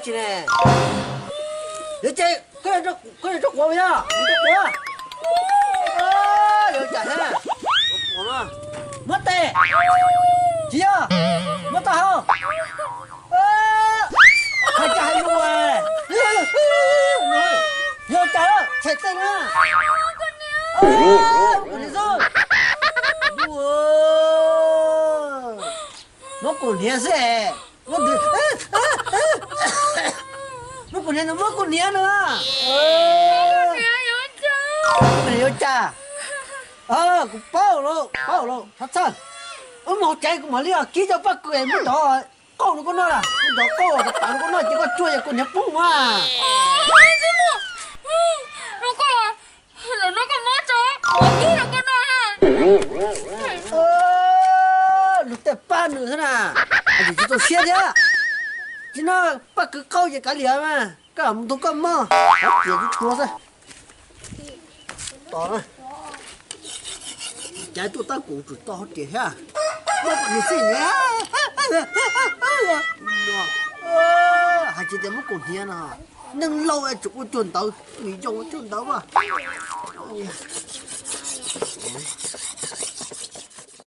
起来。人家快点捉活呀！你捉活！啊，有假的，我嘛，没得，姐呀，没打好。啊，还假还有哎，有假了，才对了。啊，我你说，哇，我过年噻，我的，我过年了啊！没有假，啊，我包了，他操，我冇仔我冇料，幾就不過冇到，高咗個那啦，冇到高就大咗個那，結果做嘢個日崩啊！lúc tập ba nữa thế nào, anh chỉ tôi xe chứ, chỉ nó bắt cứ câu gì cả liền mà, cả một tô cơm mà, bắt tiền cứ chua thôi, to rồi, trái tôi ta cũng chỉ to tiền ha, nó còn gì nhá, hai chị em mất còn tiền à, nâng lâu ai chụp chuẩn tàu, nghỉ trong chuẩn tàu mà.